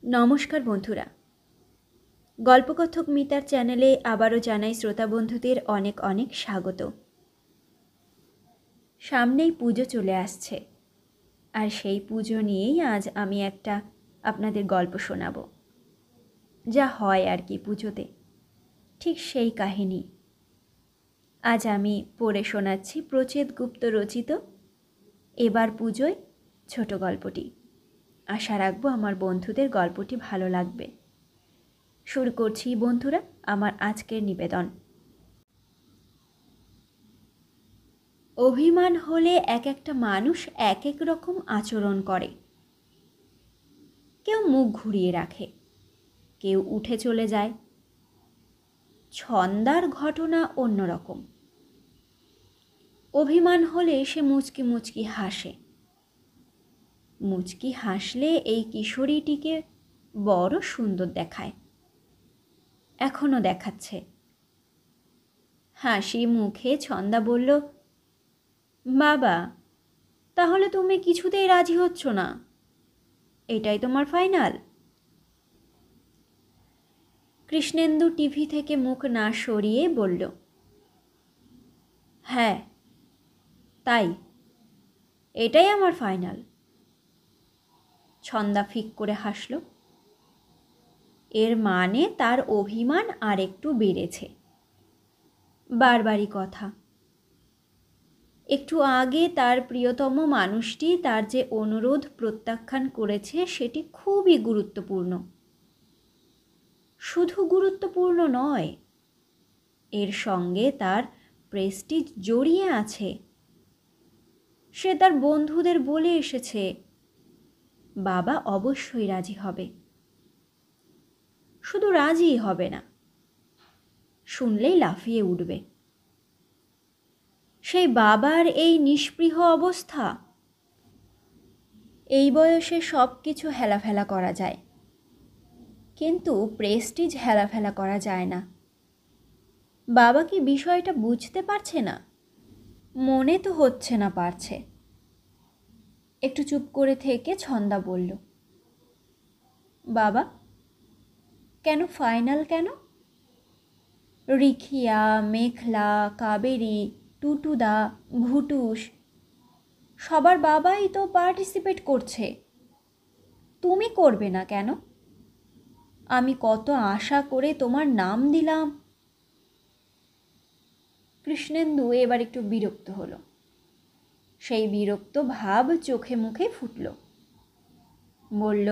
নমস্কার বন্ধুরা, গল্পকথক মিতার চ্যানেলে আবারও জানাই শ্রোতা বন্ধুদের অনেক অনেক স্বাগত। সামনেই পুজো চলে আসছে, আর সেই পুজো নিয়েই আজ আমি একটা আপনাদের গল্প শোনাব। যা হয় আর কি পুজোতে, ঠিক সেই কাহিনী আজ আমি পড়ে শোনাচ্ছি প্রচেত গুপ্ত রচিত এবার পুজোয় ছোট গল্পটি। আশা রাখবো আমার বন্ধুদের গল্পটি ভালো লাগবে। শুরু করছি বন্ধুরা আমার আজকের নিবেদন। অভিমান হলে এক একটা মানুষ এক এক রকম আচরণ করে। কেউ মুখ ঘুরিয়ে রাখে, কেউ উঠে চলে যায়। ছন্দার ঘটনা অন্যরকম। অভিমান হলে সে মুচকি মুচকি হাসে। মুচকি হাসলে এই কিশোরীটিকে বড় সুন্দর দেখায়, এখনো দেখাচ্ছে। হাসি মুখে ছন্দা বলল, বাবা, তাহলে তুমি কিছুতেই রাজি হচ্ছ না? এটাই তোমার ফাইনাল? কৃষ্ণেন্দু টিভি থেকে মুখ না সরিয়ে বলল, হ্যাঁ তাই, এটাই আমার ফাইনাল। ছন্দা ফিক করে হাসল। এর মানে তার অভিমান আর একটু বেড়েছে। বারবারই কথা। একটু আগে তার প্রিয়তম মানুষটি তার যে অনুরোধ প্রত্যাখ্যান করেছে সেটি খুবই গুরুত্বপূর্ণ। শুধু গুরুত্বপূর্ণ নয়, এর সঙ্গে তার প্রেস্টিজ জড়িয়ে আছে। সে তার বন্ধুদের বলে এসেছে, বাবা অবশ্যই রাজি হবে। শুধু রাজিই হবে না, শুনলেই লাফিয়ে উঠবে। সেই বাবার এই নিষ্পৃহ অবস্থা। এই বয়সে সব কিছু হেলাফেলা করা যায়, কিন্তু প্রেস্টিজ হেলাফেলা করা যায় না। বাবা কি বিষয়টা বুঝতে পারছে না? মনে তো হচ্ছে না পারছে। একটু চুপ করে থেকে ছন্দা বলল, বাবা, কেন ফাইনাল কেন? রিখিয়া, মেঘলা, কাবেরী, টুটুদা, ঘুটুস সবার বাবাই তো পার্টিসিপেট করছে, তুমি করবে না কেন? আমি কত আশা করে তোমার নাম দিলাম। কৃষ্ণেন্দু এবার একটু বিরক্ত হলো। সেই বিরক্ত ভাব চোখে মুখে ফুটল। বলল,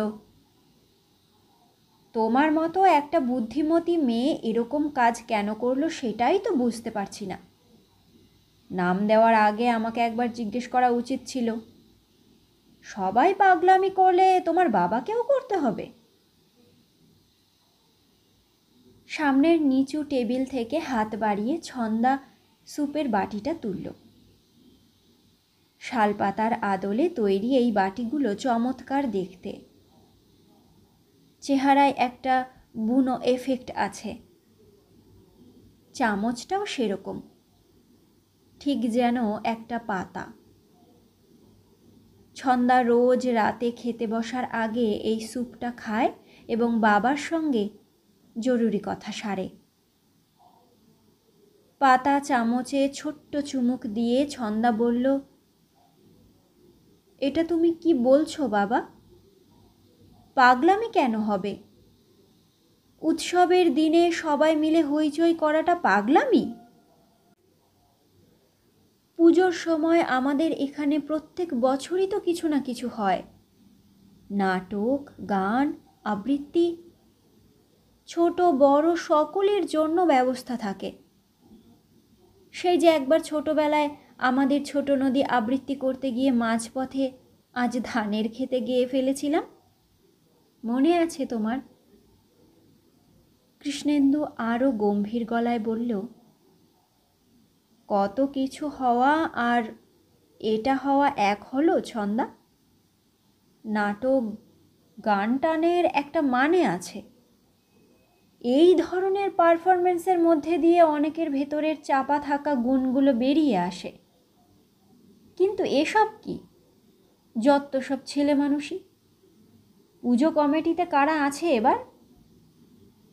তোমার মতো একটা বুদ্ধিমতী মেয়ে এরকম কাজ কেন করলো সেটাই তো বুঝতে পারছি না। নাম দেওয়ার আগে আমাকে একবার জিজ্ঞেস করা উচিত ছিল। সবাই পাগলামি করলে তোমার বাবাকেও করতে হবে? সামনের নিচু টেবিল থেকে হাত বাড়িয়ে ছন্দা স্যুপের বাটিটা তুলল। শালপাতার আদলে তৈরি এই বাটিগুলো চমৎকার দেখতে। চেহারায় একটা বুনো এফেক্ট আছে। চামচটাও সেরকম, ঠিক যেন একটা পাতা। ছন্দা রোজ রাতে খেতে বসার আগে এই স্যুপটা খায় এবং বাবার সঙ্গে জরুরি কথা সারে। পাতা চামচে ছোট্ট চুমুক দিয়ে ছন্দা বলল, এটা তুমি কি বলছো বাবা? পাগলামি কেন হবে? উৎসবের দিনে সবাই মিলে হইচই করাটা পাগলামি? পুজোর সময় আমাদের এখানে প্রত্যেক বছরই তো কিছু না কিছু হয়। নাটক, গান, আবৃত্তি, ছোট বড় সকলের জন্য ব্যবস্থা থাকে। সেই যে একবার ছোটবেলায় আমাদের ছোট নদী আবৃত্তি করতে গিয়ে মাঝপথে আজ ধানের খেতে গিয়ে ফেলেছিলাম, মনে আছে তোমার? কৃষ্ণেন্দু আরও গম্ভীর গলায় বলল, কত কিছু হওয়া আর এটা হওয়া এক হলো ছন্দা? নাটক, গান টানের একটা মানে আছে। এই ধরনের পারফরমেন্সের মধ্যে দিয়ে অনেকের ভেতরের চাপা থাকা গুণগুলো বেরিয়ে আসে। কিন্তু এসব কি? যত সব ছেলে মানুষই। পুজো কমিটিতে কারা আছে এবার?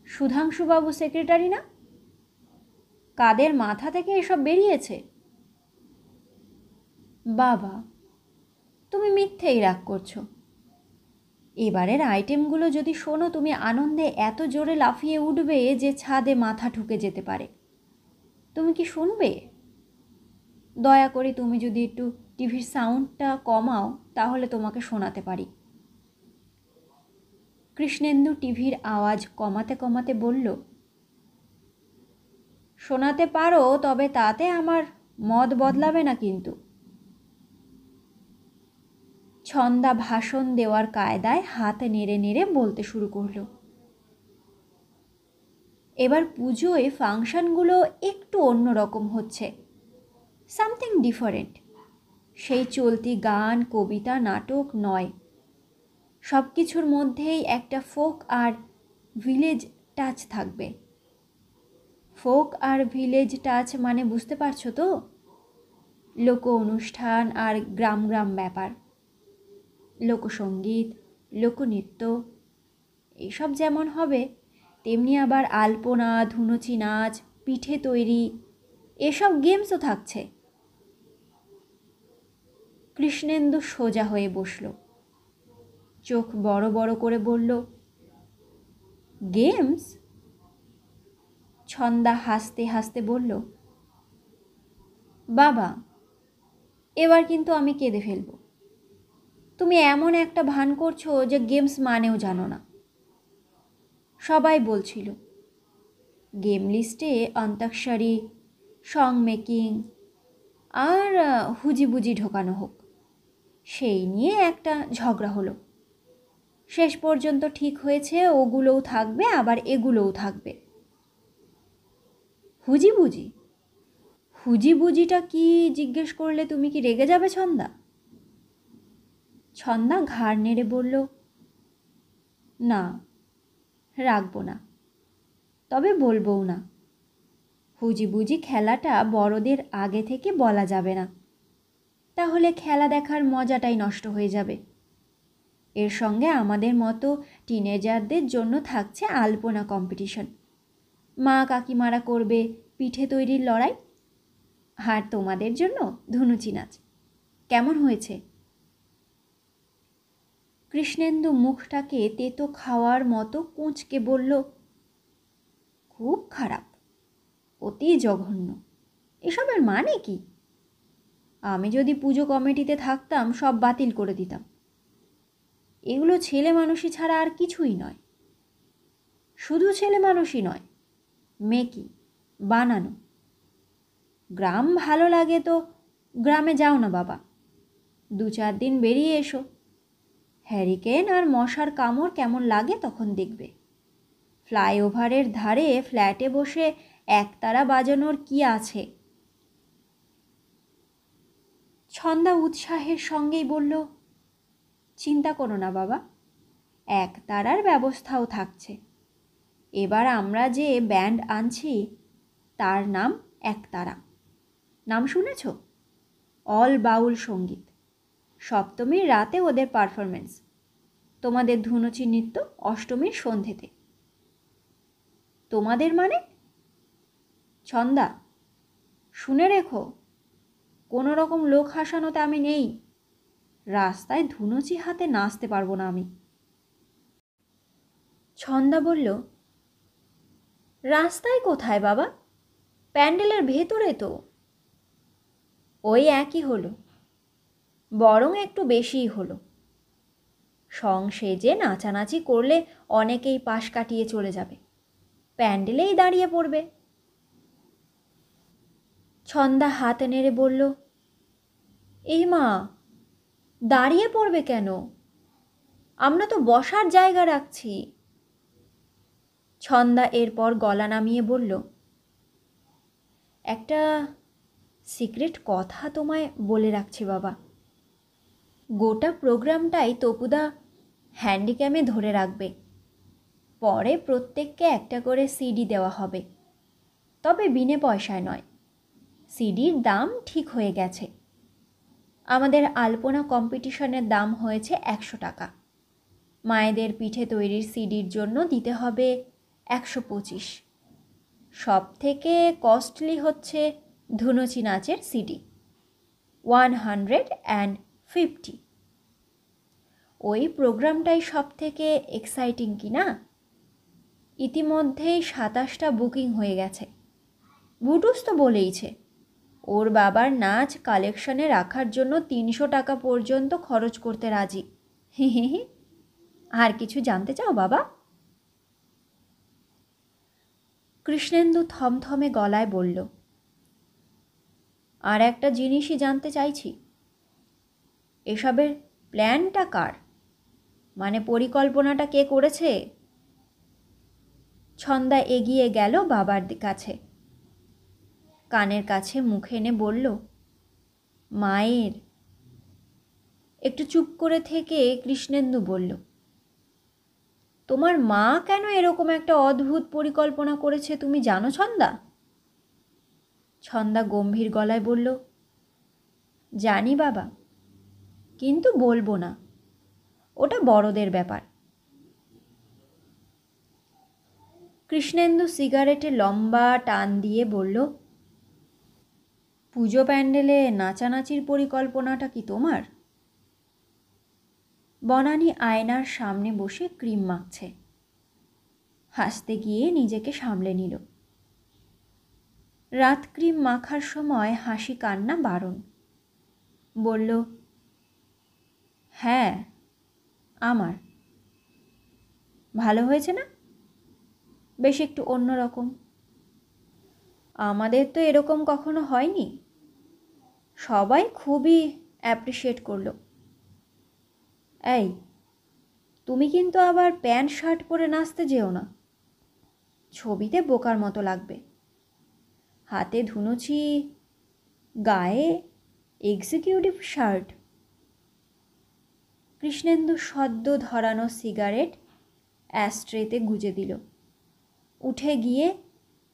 সুধাংশুবাবু সেক্রেটারি না? কাদের মাথা থেকে এসব বেরিয়েছে? বাবা, তুমি মিথ্যেই রাগ করছো। এবারের আইটেমগুলো যদি শোনো, তুমি আনন্দে এত জোরে লাফিয়ে উঠবে যে ছাদে মাথা ঠুকে যেতে পারে। তুমি কি শুনবে? দয়া করে তুমি যদি একটু টিভির সাউন্ডটা কমাও, তাহলে তোমাকে শোনাতে পারি। কৃষ্ণেন্দু টিভির আওয়াজ কমাতে কমাতে বলল, শোনাতে পারো, তবে তাতে আমার মত বদলাবে না কিন্তু। ছন্দা ভাষণ দেওয়ার কায়দায় হাত নেড়ে নেড়ে বলতে শুরু করলো, এবার পুজোয় ফাংশনগুলো একটু অন্যরকম হচ্ছে, সামথিং ডিফারেন্ট। সেই চলতি গান, কবিতা, নাটক নয়, সব কিছুর মধ্যেই একটা ফোক আর ভিলেজ টাচ থাকবে। ফোক আর ভিলেজ টাচ মানে বুঝতে পারছো তো? লোক অনুষ্ঠান আর গ্রাম গ্রাম ব্যাপার, লোকসঙ্গীত, লোকনৃত্য এসব যেমন হবে, তেমনি আবার আলপনা, ধুনুচি নাচ, পিঠে তৈরি এসব গেমসও থাকছে। কৃষ্ণেন্দু সোজা হয়ে বসল, চোখ বড় বড় করে বলল, গেমস? ছন্দা হাসতে হাসতে বলল, বাবা, এবার কিন্তু আমি কেঁদে ফেলব। তুমি এমন একটা ভান করছো যে গেমস মানেও জানো না। সবাই বলছিল গেম লিস্টে অন্তাক্ষরী, সং মেকিং আর হুজিবুজি ঢোকানো হোক, সেই নিয়ে একটা ঝগড়া হলো। শেষ পর্যন্ত ঠিক হয়েছে ওগুলোও থাকবে, আবার এগুলোও থাকবে। হুজিবুজি? হুজিবুজিটা কি জিজ্ঞেস করলে তুমি কি রেগে যাবে ছন্দা? ছন্দা ঘাড় নেড়ে বলল, না, রাখবো না, তবে বলবও না। হুজিবুজি খেলাটা বড়দের আগে থেকে বলা যাবে না, তাহলে খেলা দেখার মজাটাই নষ্ট হয়ে যাবে। এর সঙ্গে আমাদের মতো টিনেজারদের জন্য থাকছে আলপনা কম্পিটিশন, মা কাকিমারা করবে পিঠে তৈরির লড়াই, আর তোমাদের জন্য ধুনুচি নাচ। কেমন হয়েছে? কৃষ্ণেন্দু মুখটাকে তেতো খাওয়ার মতো কুঁচকে বলল, খুব খারাপ, অতি জঘন্য। এসবের মানে কি? আমি যদি পুজো কমিটিতে থাকতাম সব বাতিল করে দিতাম। এগুলো ছেলে মানুষই ছাড়া আর কিছুই নয়। শুধু ছেলে মানুষই নয়, মেকি, বানানো। গ্রাম ভালো লাগে তো গ্রামে যাও না বাবা, 2-4 দিন বেরিয়ে এসো। হ্যারিকেন আর মশার কামড় কেমন লাগে তখন দেখবে। ফ্লাইওভারের ধারে ফ্ল্যাটে বসে একতারা বাজানোর কি আছে? ছন্দা উৎসাহের সঙ্গেই বলল, চিন্তা করো না বাবা, একতারার ব্যবস্থাও থাকছে। এবার আমরা যে ব্যান্ড আনছি তার নাম একতারা। নাম শুনেছ? অল বাউল সঙ্গীত। সপ্তমীর রাতে ওদের পারফরমেন্স, তোমাদের ধুনুচি নৃত্য অষ্টমীর সন্ধেতে। তোমাদের মানে? ছন্দা, শুনে রেখো, কোনো রকম লোক হাসানোতে আমি নেই। রাস্তায় ধুনুচি হাতে নাচতে পারবো না আমি। ছন্দা বলল, রাস্তায় কোথায় বাবা, প্যান্ডেলের ভেতরে তো। ওই একই হলো, বরং একটু বেশিই হলো। সং সেজে নাচানাচি করলে অনেকেই পাশ কাটিয়ে চলে যাবে, প্যান্ডেলেই দাঁড়িয়ে পড়বে। ছন্দা হাত নেড়ে বলল, এই মা, দাঁড়িয়ে পড়বে কেন? আমরা তো বসার জায়গা রাখছি। ছন্দা এরপর গলা নামিয়ে বলল, একটা সিক্রেট কথা তোমায় বলে রাখছি বাবা। গোটা প্রোগ্রামটাই তপুদা হ্যান্ডিক্যামে ধরে রাখবে। পরে প্রত্যেককে একটা করে সিডি দেওয়া হবে, তবে বিনে পয়সায় নয়। সিডির দাম ঠিক হয়ে গেছে। আমাদের আলপনা কম্পিটিশনের দাম হয়েছে 100 টাকা, মায়েদের পিঠে তৈরির সিডির জন্য দিতে হবে 125। সব থেকে কস্টলি হচ্ছে ধুনুচি নাচের সিডি, 150। ওই প্রোগ্রামটাই সব থেকে এক্সাইটিং কি না? ইতিমধ্যেই 27টা বুকিং হয়ে গেছে। বুটুস তো বলেইছে ওর বাবার নাচ কালেকশনে রাখার জন্য 300 টাকা পর্যন্ত খরচ করতে রাজি। হে হে হে। আর কিছু জানতে চাও বাবা? কৃষ্ণেন্দু থমথমে গলায় বলল, আর একটা জিনিসই জানতে চাইছি, এসবের প্ল্যানটা কার? মানে পরিকল্পনাটা কে করেছে? ছন্দা এগিয়ে গেল বাবার কাছে, কানের কাছে মুখ এনে বলল, মায়ের। একটু চুপ করে থেকে কৃষ্ণেন্দু বলল, তোমার মা কেন এরকম একটা অদ্ভুত পরিকল্পনা করেছে তুমি জানো ছন্দা? ছন্দা গম্ভীর গলায় বলল, জানি বাবা, কিন্তু বলবো না, ওটা বড়দের ব্যাপার। কৃষ্ণেন্দু সিগারেটে লম্বা টান দিয়ে বলল, পুজো প্যান্ডেলে নাচানাচির পরিকল্পনাটা কি তোমার? বনানী আয়নার সামনে বসে ক্রিম মাখছে। হাসতে গিয়ে নিজেকে সামলে নিল। রাত ক্রিম মাখার সময় হাসি কান্না বারণ। বলল, হ্যাঁ আমার। ভালো হয়েছে না? বেশ একটু অন্যরকম। আমাদের তো এরকম কখনো হয়নি। সবাই খুবই অ্যাপ্রিসিয়েট করলো। এই, তুমি কিন্তু আবার প্যান্ট শার্ট পরে নাচতে যেও না, ছবিতে বোকার মতো লাগবে। হাতে ধুনুচি, গায়ে এক্সিকিউটিভ শার্ট। কৃষ্ণেন্দু সদ্য ধরানো সিগারেট অ্যাস্ট্রেতে গুজে দিল। উঠে গিয়ে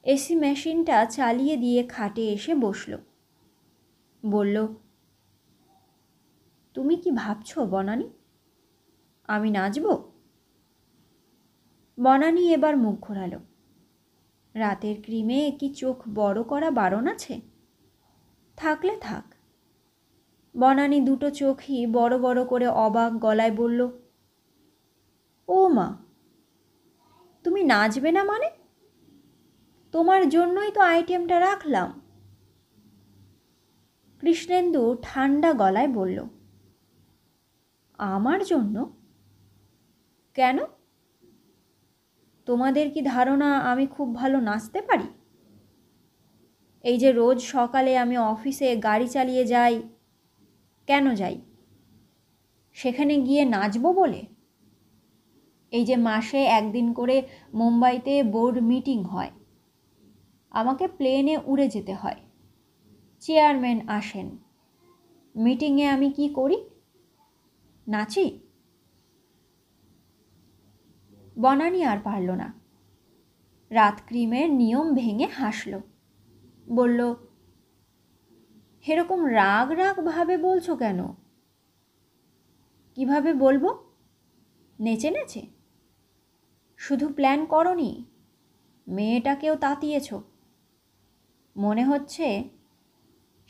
এসি মেশিনটা চালিয়ে দিয়ে খাটে এসে বসল। বলল, তুমি কি ভাবছো বনানী, আমি নাচব? বনানী এবার মুখ ঘোরালো। রাতের ক্রিমে কি চোখ বড় করা বারণ আছে? থাকলে থাক। বনানী দুটো চোখই বড় বড় করে অবাক গলায় বলল, ও মা, তুমি নাচবে না মানে? তোমার জন্যই তো আইটেমটা রাখলাম। কৃষ্ণেন্দু ঠান্ডা গলায় বলল, আমার জন্য? কেন? তোমাদের কি ধারণা আমি খুব ভালো নাচতে পারি? এই যে রোজ সকালে আমি অফিসে গাড়ি চালিয়ে যাই, কেন যাই? সেখানে গিয়ে নাচবো বলে? এই যে মাসে একদিন করে মুম্বাইতে বোর্ড মিটিং হয়, আমাকে প্লেনে উড়ে যেতে হয়, চেয়ারম্যান আসেন, মিটিংয়ে আমি কি করি? নাচি? বনানী আর পারল না। রাত ক্রিমের নিয়ম ভেঙে হাসল। বলল, এরকম রাগ রাগ ভাবে বলছো কেন? কিভাবে বলবো? নেচে নেচে? শুধু প্ল্যান করনি, মেয়েটাকেও তাতিয়েছ। মনে হচ্ছে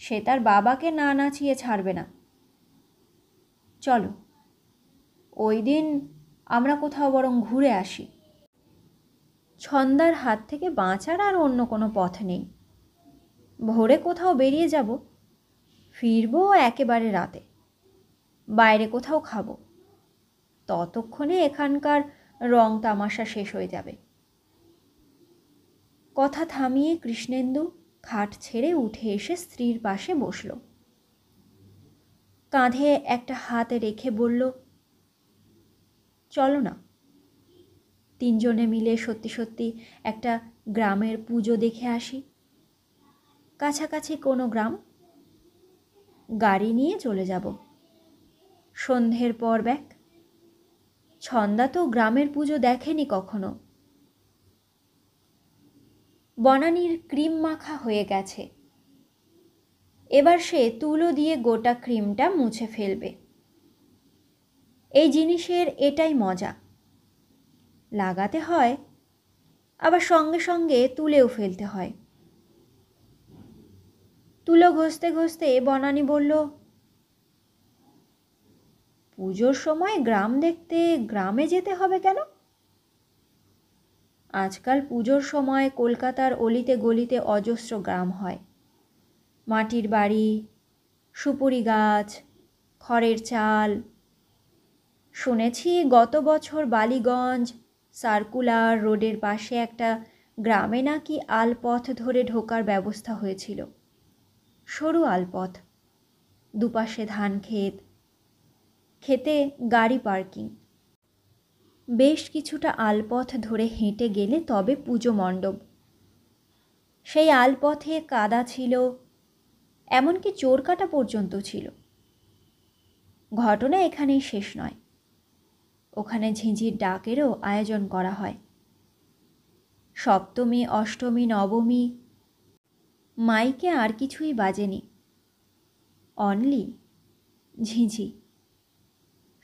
সে তার বাবাকে না নাচিয়ে ছাড়বে না। চলো, ওই দিন আমরা কোথাও বরং ঘুরে আসি। ছন্দার হাত থেকে বাঁচার আর অন্য কোনো পথ নেই। ভোরে কোথাও বেরিয়ে যাব, ফিরবো একেবারে রাতে। বাইরে কোথাও খাবো, ততক্ষণে এখানকার রং তামাশা শেষ হয়ে যাবে। কথা থামিয়ে কৃষ্ণেন্দু খাট ছেড়ে উঠে এসে স্ত্রীর পাশে বসল। কাঁধে একটা হাত রেখে বলল, চলো না, তিনজনে মিলে সত্যি সত্যি একটা গ্রামের পুজো দেখে আসি। কাছাকাছি কোনো গ্রাম। গাড়ি নিয়ে চলে যাব, সন্ধ্যের পর ব্যাক। ছন্দা তো গ্রামের পুজো দেখেনি কখনো। বনানীর ক্রিম মাখা হয়ে গেছে। এবার সে তুলো দিয়ে গোটা ক্রিমটা মুছে ফেলবে। এই জিনিসের এটাই মজা, লাগাতে হয় আবার সঙ্গে সঙ্গে তুলেও ফেলতে হয়। তুলো ঘষতে ঘষতে বনানী বলল, পুজোর সময় গ্রাম দেখতে গ্রামে যেতে হবে কেন? আজকাল পুজোর সময় কলকাতার অলিতে গলিতে অজস্র গ্রাম হয়। মাটির বাড়ি, সুপুরি গাছ, খড়ের চাল। শুনেছি গত বছর বালিগঞ্জ সার্কুলার রোডের পাশে একটা গ্রামে নাকি আলপথ ধরে ঢোকার ব্যবস্থা হয়েছিল। সরু আলপথ, দুপাশে ধান ক্ষেত, খেতে গাড়ি পার্কিং। বেশ কিছুটা আলপথ ধরে হেঁটে গেলে তবে পুজো মণ্ডপ। সেই আলপথে কাদা ছিল, এমনকি চোরকাটা পর্যন্ত ছিল। ঘটনা এখানেই শেষ নয়, ওখানে ঝিঁঝির ডাকেরও আয়োজন করা হয়। সপ্তমী, অষ্টমী, নবমী মাইকে আর কিছুই বাজেনি, অনলি ঝিঁঝি।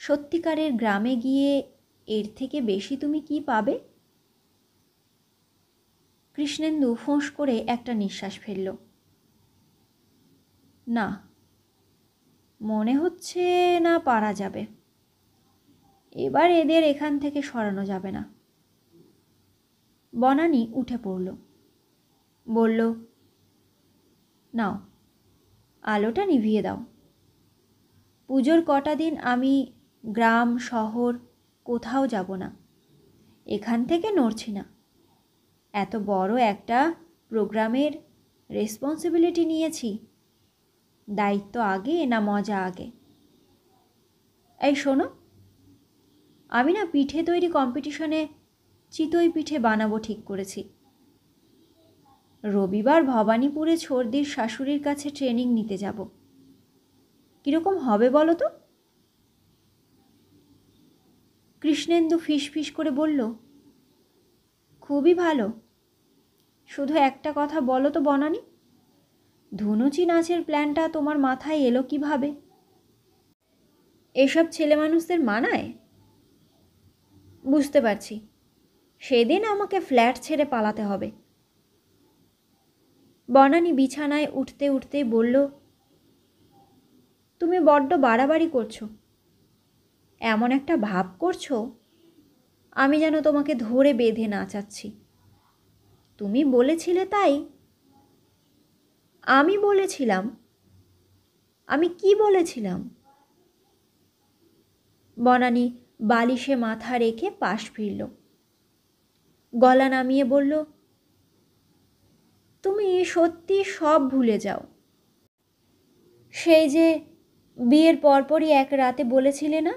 সত্যিকারের গ্রামে গিয়ে এর থেকে বেশি তুমি কি পাবে? কৃষ্ণেন্দু ফোঁস করে একটা নিঃশ্বাস ফেলল। না, মনে হচ্ছে না পারা যাবে। এবার এদের এখান থেকে সরানো যাবে না। বনানী উঠে পড়ল, বলল, নাও আলোটা নিভিয়ে দাও। পুজোর কটা দিন আমি গ্রাম শহর কোথাও যাব না, এখান থেকে নড়ছি না। এত বড় একটা প্রোগ্রামের রেসপন্সিবিলিটি নিয়েছি, দায়িত্ব আগে না মজা আগে? এই শোনো, আমি না পিঠে তৈরি কম্পিটিশনে চিতই পিঠে বানাবো ঠিক করেছি। রবিবার ভবানীপুরে ছর্দির শাশুড়ির কাছে ট্রেনিং নিতে যাব। কীরকম হবে বলো তো? কৃষ্ণেন্দু ফিসফিস করে বলল, খুবই ভালো। শুধু একটা কথা বলো তো বনানী, ধুনুচি নাচের প্ল্যানটা তোমার মাথায় এলো কিভাবে? এসব ছেলে মানুষদের মানায়? বুঝতে পারছি, সেদিন আমাকে ফ্ল্যাট ছেড়ে পালাতে হবে। বনানী বিছানায় উঠতে উঠতেই বলল, তুমি বড্ড বাড়াবাড়ি করছো। এমন একটা ভাব করছো আমি যেন তোমাকে ধরে বেঁধে নাচাচ্ছি। তুমি বলেছিলে তাই। আমি বলেছিলাম? আমি কি বলেছিলাম? বনানী বালিশে মাথা রেখে পাশ ফিরল, গলা নামিয়ে বলল, তুমি সত্যি সব ভুলে যাও। সেই যে বিয়ের পরপরই এক রাতে বলেছিলে না,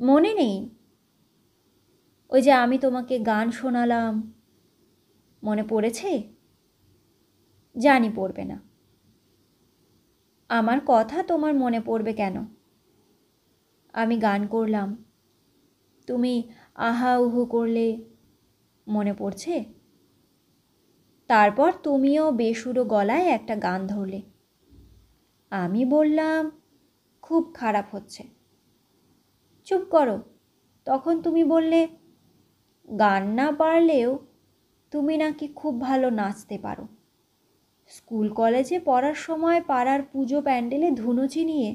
মনে নেই? ওই যে আমি তোমাকে গান শোনালাম, মনে পড়েছে? জানি পড়বে না। আমার কথা তোমার মনে পড়বে কেন? আমি গান করলাম, তুমি আহা উহু করলে, মনে পড়ছে? তারপর তুমিও বেসুরো গলায় একটা গান ধরলে। আমি বললাম খুব খারাপ হচ্ছে, চুপ করো। তখন তুমি বললে, গান না পারলেও তুমি নাকি খুব ভালো নাচতে পারো। স্কুল কলেজে পড়ার সময় পাড়ার পুজো প্যান্ডেলে ধুনুচি নিয়ে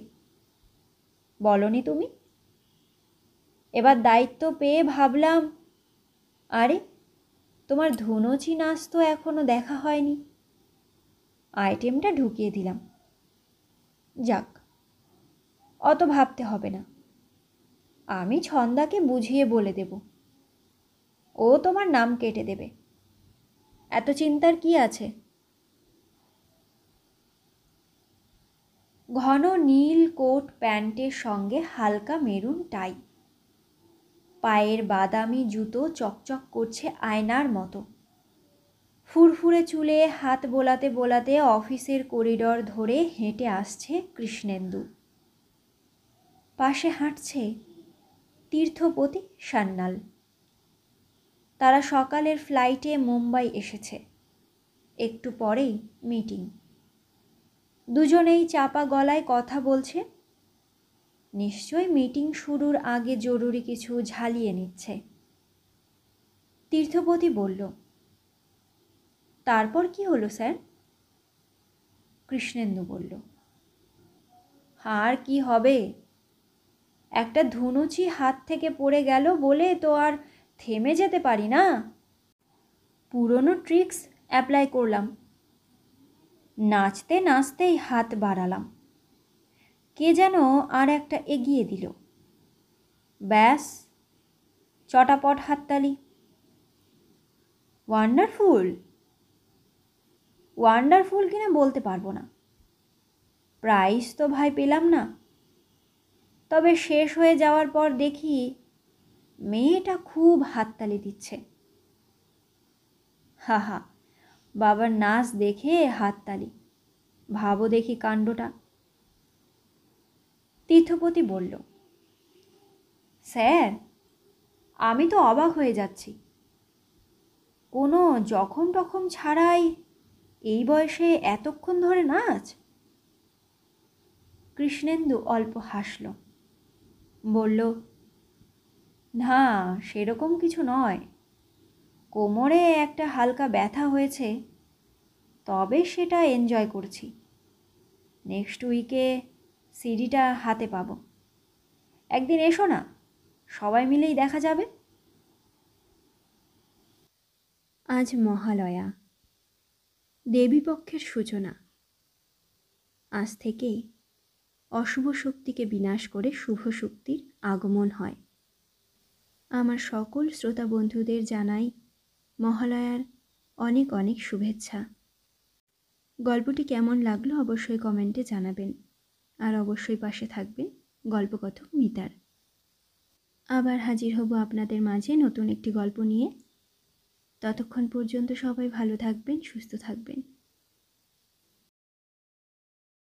বলনি তুমি? এবার দায়িত্ব পেয়ে ভাবলাম, আরে তোমার ধুনুচি নাচ তো এখনো দেখা হয়নি, আইটেমটা ঢুকিয়ে দিলাম। যাক, অত ভাবতে হবে না, আমি ছন্দাকে বুঝিয়ে বলে দেব, ও তোমার নাম কেটে দেবে। এত চিন্তার কি আছে? ঘন নীল কোট প্যান্টের সঙ্গে হালকা মেরুন টাই, পায়ের বাদামি জুতো চকচক করছে আয়নার মতো। ফুরফুরে চুলে হাত বোলাতে বোলাতে অফিসের করিডর ধরে হেঁটে আসছে কৃষ্ণেন্দু। পাশে হাঁটছে তীর্থপতি সান্যাল। তারা সকালের ফ্লাইটে মুম্বাই এসেছে, একটু পরেই মিটিং। দুজনেই চাপা গলায় কথা বলছে। নিশ্চয়ই মিটিং শুরুর আগে জরুরি কিছু ঝালিয়ে নিচ্ছে। তীর্থপতি বলল, তারপর কি হলো স্যার? কৃষ্ণেন্দু বলল, আর কি হবে, একটা ধুনুচি হাত থেকে পড়ে গেল বলে তো আর থেমে যেতে পারি না। পুরনো ট্রিক্স অ্যাপ্লাই করলাম। নাচতে নাচতেই হাত বাড়ালাম, কে যেন আর একটা এগিয়ে দিল, ব্যাস চটাপট হাততালি। ওয়ান্ডারফুল ওয়ান্ডারফুল কিনা বলতে পারবো না, প্রাইজ তো ভাই পেলাম না। তবে শেষ হয়ে যাওয়ার পর দেখি মেয়েটা খুব হাততালি দিচ্ছে। হা হা, বাবার নাচ দেখে হাততালি, ভাবো দেখি কাণ্ডটা। তীর্থপতি বলল, স্যার আমি তো অবাক হয়ে যাচ্ছি, কোনো জখম টখম ছাড়াই এই বয়সে এতক্ষণ ধরে নাচ? কৃষ্ণেন্দু অল্প হাসল, বলল, না সেরকম কিছু নয়, কোমরে একটা হালকা ব্যথা হয়েছে, তবে সেটা এনজয় করছি। নেক্সট উইকে সিডিটা হাতে পাবো, একদিন এসো না, সবাই মিলেই দেখা যাবে। আজ মহালয়া, দেবীপক্ষের সূচনা। আজ থেকে অশুভ শক্তিকে বিনাশ করে শুভ শক্তির আগমন হয়। আমার সকল শ্রোতা বন্ধুদের জানাই মহালয়ার অনেক অনেক শুভেচ্ছা। গল্পটি কেমন লাগলো অবশ্যই কমেন্টে জানাবেন, আর অবশ্যই পাশে থাকবেন গল্পকথক মিতার। আবার হাজির হব আপনাদের মাঝে নতুন একটি গল্প নিয়ে। ততক্ষণ পর্যন্ত সবাই ভালো থাকবেন, সুস্থ থাকবেন।